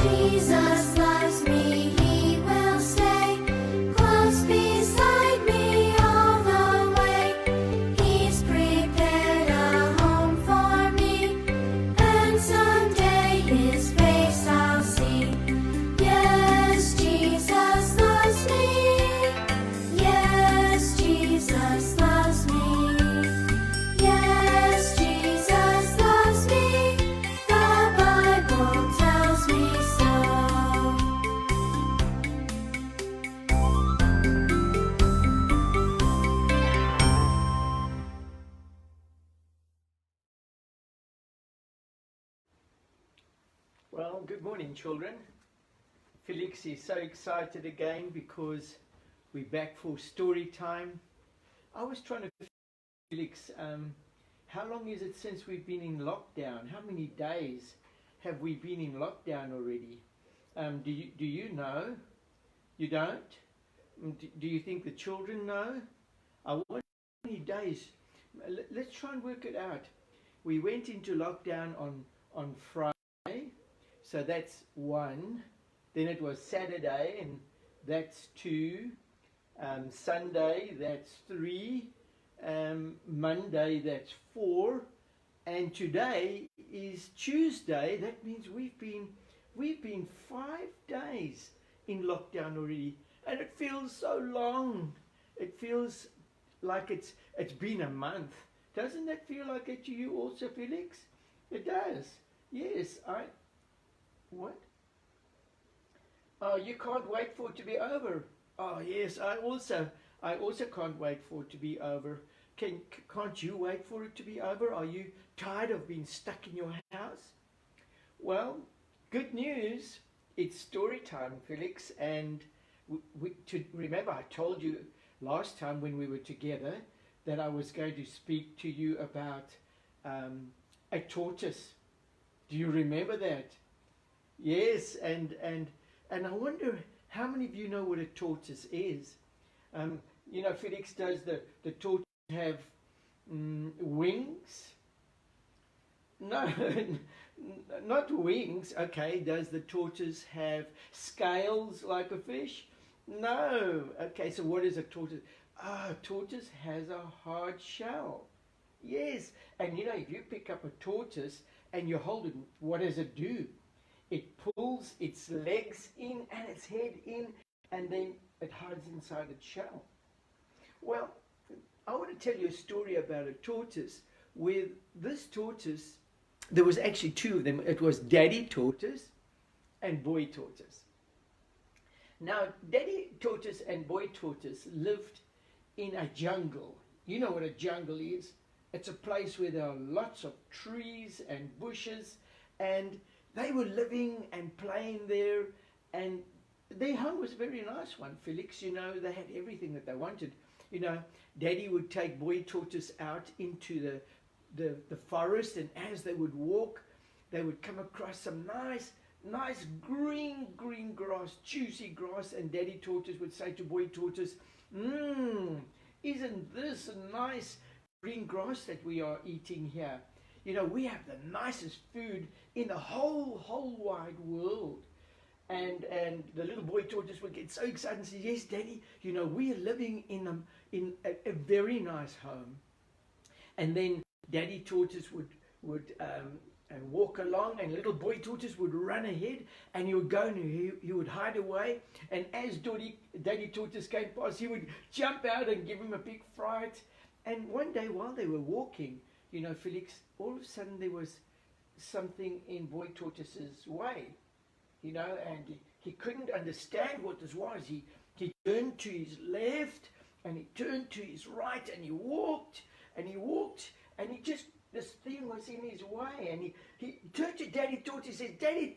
Jesus loves me, he will stay close beside me all the way. He's prepared a home for me, and someday his face I'll see. Yes, Jesus loves me. Yes, Jesus loves me. Yes, Jesus loves me. The Bible tells me so. Well, good morning, children. Felix is so excited again because we're back for story time. I was trying to, Felix, how long is it since we've been in lockdown? How many days have we been in lockdown already? Do you know? You don't? Do you think the children know? I wonder how many days. Let's try and work it out. We went into lockdown on Friday, so that's 1. Then it was Saturday, and that's 2. Sunday, that's 3. Monday, that's 4. And today is Tuesday. That means we've been 5 days in lockdown already, and it feels so long. It feels like it's been a month. Doesn't that feel like it to you also, Felix? It does. Yes, what? Oh, you can't wait for it to be over. Oh, yes, I also can't wait for it to be over. Can't you wait for it to be over? Are you tired of being stuck in your house? Well, good news. It's story time, Felix. And remember, I told you last time when we were together that I was going to speak to you about a tortoise. Do you remember that? Yes, and I wonder how many of you know what a tortoise is. Felix, does the tortoise have wings? No, not wings. Okay, does the tortoise have scales like a fish? No. Okay, so what is a tortoise? A tortoise has a hard shell. Yes, and if you pick up a tortoise and you hold it, what does it do? It pulls its legs in and its head in, and then it hides inside its shell. Well, I want to tell you a story about a tortoise. With this tortoise, there was actually 2 of them. It was Daddy Tortoise and Boy Tortoise. Now, Daddy Tortoise and Boy Tortoise lived in a jungle. You know what a jungle is? It's a place where there are lots of trees and bushes, and they were living and playing there, and their home was a very nice one, Felix. They had everything that they wanted. Daddy would take Boy Tortoise out into the forest, and as they would walk, they would come across some nice green grass, juicy grass, and Daddy Tortoise would say to Boy Tortoise, isn't this a nice green grass that we are eating here? We have the nicest food in the whole wide world. And the little Boy Tortoise would get so excited and say, yes, Daddy, we are living in a very nice home. And then Daddy Tortoise would walk along, and little Boy Tortoise would run ahead, and he would go and he would hide away. And as Daddy Tortoise came past, he would jump out and give him a big fright. And one day while they were walking, Felix, all of a sudden there was something in Boy Tortoise's way, and he couldn't understand what this was. He turned to his left, and he turned to his right, and he walked, and this thing was in his way, and he turned to Daddy Tortoise and said, Daddy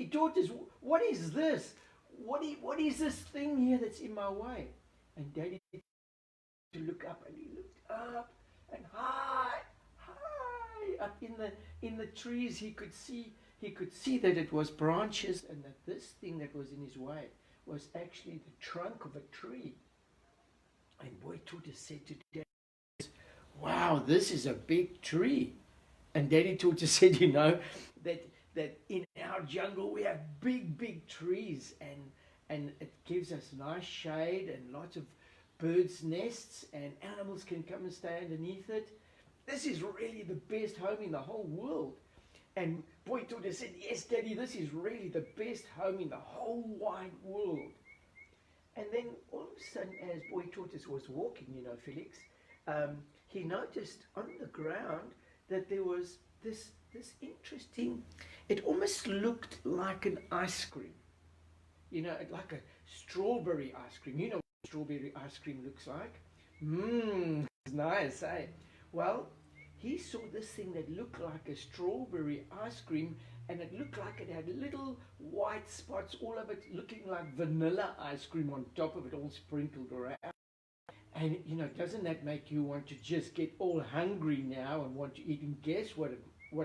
Tortoise, what is this? What is this thing here that's in my way? And Daddy to look up, and he looked up, and high up in the trees he could see that it was branches, and that this thing that was in his way was actually the trunk of a tree. And Boy Tortoise said to Daddy, wow, this is a big tree. And Daddy Tortoise said, that that in our jungle we have big trees, and it gives us nice shade and lots of birds' nests, and animals can come and stay underneath it. This is really the best home in the whole world. And Boy Tortoise said, yes, Daddy, this is really the best home in the whole wide world. And then all of a sudden, as Boy Tortoise was walking, Felix, he noticed on the ground that there was this interesting, it almost looked like an ice cream, like a strawberry ice cream. You know what strawberry ice cream looks like? It's nice, eh? Well, he saw this thing that looked like a strawberry ice cream, and it looked like it had little white spots all over it, looking like vanilla ice cream on top of it, all sprinkled around. And, doesn't that make you want to just get all hungry now and want to eat? And guess what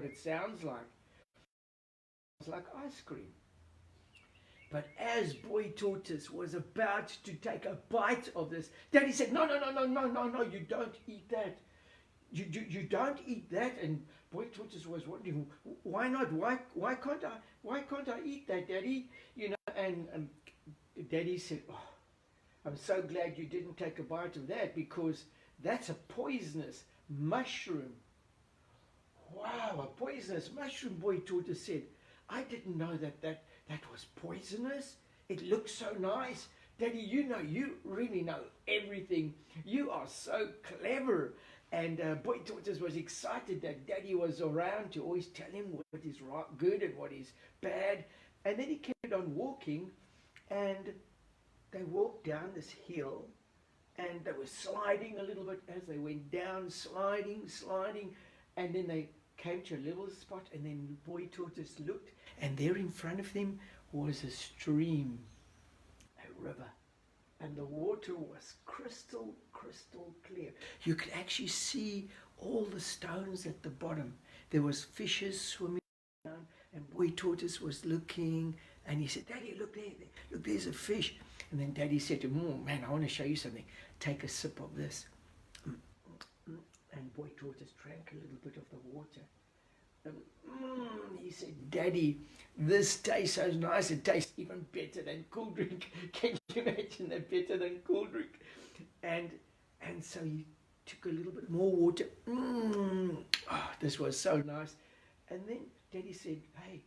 it sounds like? It's like ice cream. But as Boy Tortoise was about to take a bite of this, Daddy said, no, you don't eat that. You don't eat that. And Boy Tortoise was wondering, why not? Why can't I eat that, Daddy? And Daddy said, oh, I'm so glad you didn't take a bite of that, because that's a poisonous mushroom. Wow, a poisonous mushroom, Boy Tortoise said. I didn't know that was poisonous. It looks so nice. Daddy, you really know everything. You are so clever. And Boy Tortoise was excited that Daddy was around to always tell him what is right, good and what is bad. And then he kept on walking, and they walked down this hill, and they were sliding a little bit as they went down, sliding, and then they came to a level spot, and then Boy Tortoise looked, and there in front of them was a stream, a river. And the water was crystal clear. You could actually see all the stones at the bottom. There was fishes swimming around, and Boy Tortoise was looking, and he said, Daddy, look there, look, there's a fish. And then Daddy said to him, oh man, I want to show you something. Take a sip of this. And Boy Tortoise drank a little bit of the water. He said, Daddy, this tastes so nice. It tastes even better than cool drink. Can you imagine that? Better than cool drink. And so he took a little bit more water. Oh, this was so nice. And then Daddy said, hey,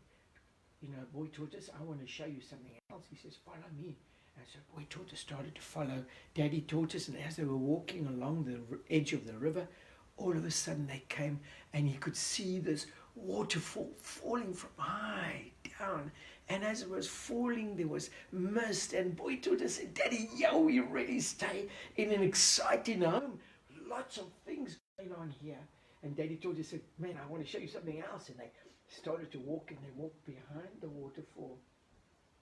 Boy Tortoise, I want to show you something else. He says, follow me. And so Boy Tortoise started to follow Daddy Tortoise, and as they were walking along the edge of the river, all of a sudden they came, and he could see this waterfall falling from high down. And as it was falling, there was mist, and Boy Tortoise said, Daddy, we really stay in an exciting home. Lots of things going on here. And Daddy Tortoise said, man, I want to show you something else. And they started to walk, and they walked behind the waterfall.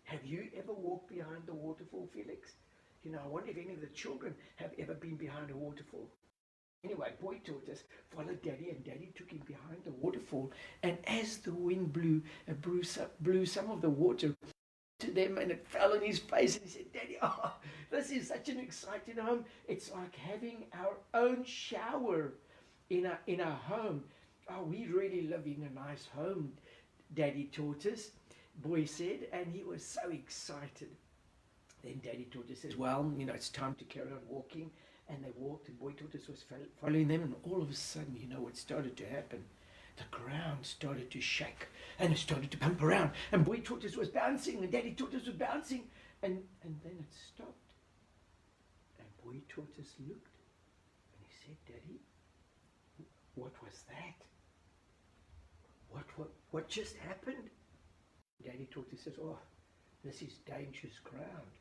Have you ever walked behind the waterfall, Felix? I wonder if any of the children have ever been behind a waterfall. Anyway, Boy Tortoise followed Daddy, and Daddy took him behind the waterfall. And as the wind blew, it blew some of the water to them, and it fell on his face. And he said, Daddy, this is such an exciting home. It's like having our own shower in our home. Oh, we really live in a nice home, Daddy Tortoise, Boy said, and he was so excited. Then Daddy Tortoise says, well, it's time to carry on walking. And they walked, and Boy Tortoise was following them, and all of a sudden, what started to happen? The ground started to shake, and it started to bump around, and Boy Tortoise was bouncing, and Daddy Tortoise was bouncing, and then it stopped. And Boy Tortoise looked, and he said, Daddy, what was that? What just happened? Daddy Tortoise says, oh, this is dangerous ground.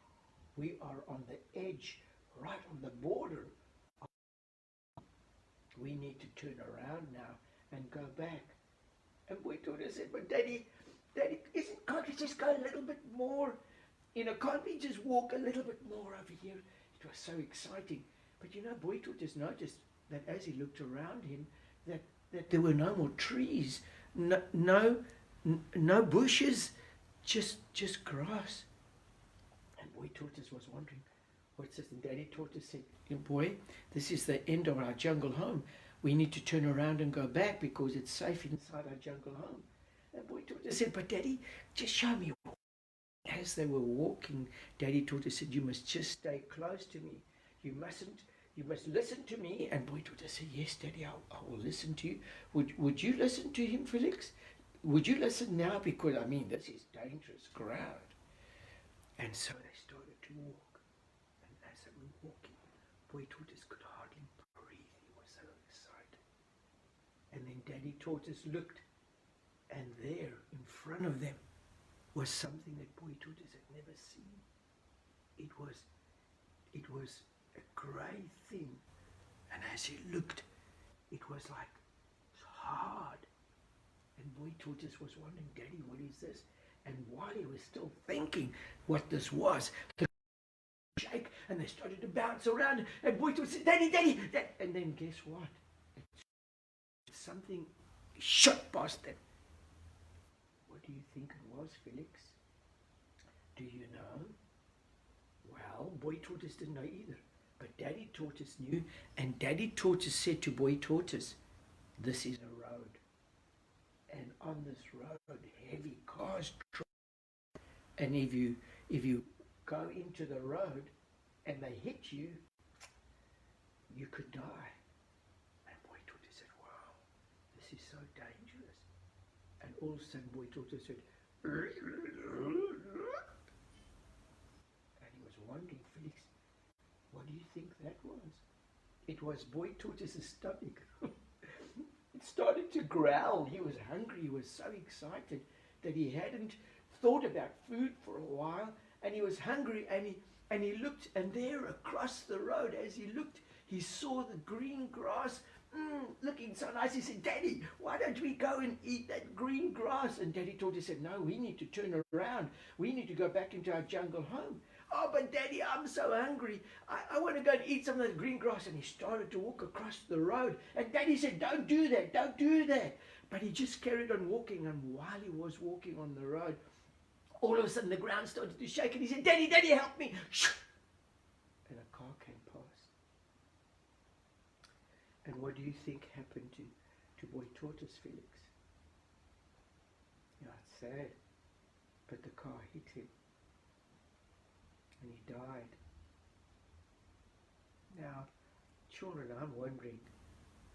We are on the edge, right on the border. We need to turn around now and go back. And Boy Tortoise said, but Daddy, can't we just go a little bit more? Can't we just walk a little bit more over here? It was so exciting. But Boy Tortoise noticed that as he looked around him, that there were no more trees, no bushes, just grass. And Boy Tortoise was wondering, what's this? And Daddy Tortoise said, boy, this is the end of our jungle home. We need to turn around and go back because it's safe inside our jungle home. And boy tortoise said, but Daddy, just show me. As they were walking, Daddy tortoise said, you must just stay close to me. You must listen to me. And boy tortoise said, yes, Daddy, I will listen to you. Would you listen to him, Felix? Would you listen now? Because, I mean, this is dangerous ground. And so they started to walk. And as they were walking, boy tortoise could hardly breathe. He was so excited. And then Daddy tortoise looked, and there in front of them was something that boy tortoise had never seen. It was a grey thing, and as he looked, it was like hard. And boy tortoise was wondering, Daddy, what is this? And while he was still thinking what this was, the shake, and they started to bounce around, and boy tortoise said, Daddy, Daddy, and then guess what? Something shot past them. What do you think it was, Felix? Do you know? Well, boy tortoise didn't know either, but Daddy tortoise knew, and Daddy tortoise said to boy tortoise, this is a road, and on this road heavy cars drive, and if you go into the road and they hit you, you could die. And boy tortoise said, wow, this is so dangerous. And all of a sudden boy tortoise said, and he was wondering, Felix, what do you think that was? It was boy tortoise's stomach. It started to growl. He was hungry. He was so excited that he hadn't thought about food for a while, and he was hungry, and he looked, and there across the road, as he looked, he saw the green grass looking so nice. He said, Daddy, why don't we go and eat that green grass? And Daddy tortoise said, no, we need to turn around. We need to go back into our jungle home. Oh, but Daddy, I'm so hungry. I want to go and eat some of that green grass. And he started to walk across the road. And Daddy said, don't do that, don't do that. But he just carried on walking. And while he was walking on the road, all of a sudden the ground started to shake. And he said, Daddy, Daddy, help me. And a car came past. And what do you think happened to boy tortoise, Felix? Yeah, it's sad. But the car hit him. And he died. Now, children, I'm wondering,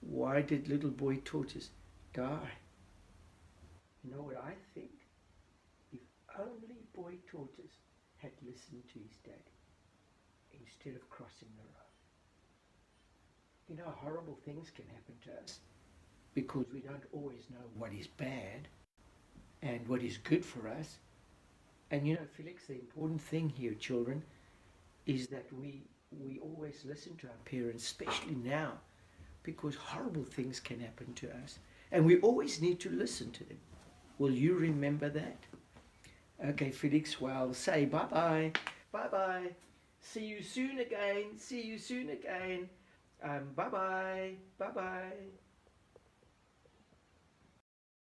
why did little boy tortoise die? You know what I think? If only boy tortoise had listened to his daddy instead of crossing the road. You know, horrible things can happen to us because we don't always know what is bad and what is good for us. And you know, Felix, the important thing here, children, is that we always listen to our parents, especially now, because horrible things can happen to us. And we always need to listen to them. Will you remember that? Okay, Felix, well, say bye-bye. Bye-bye. See you soon again. See you soon again. Bye-bye. Bye-bye.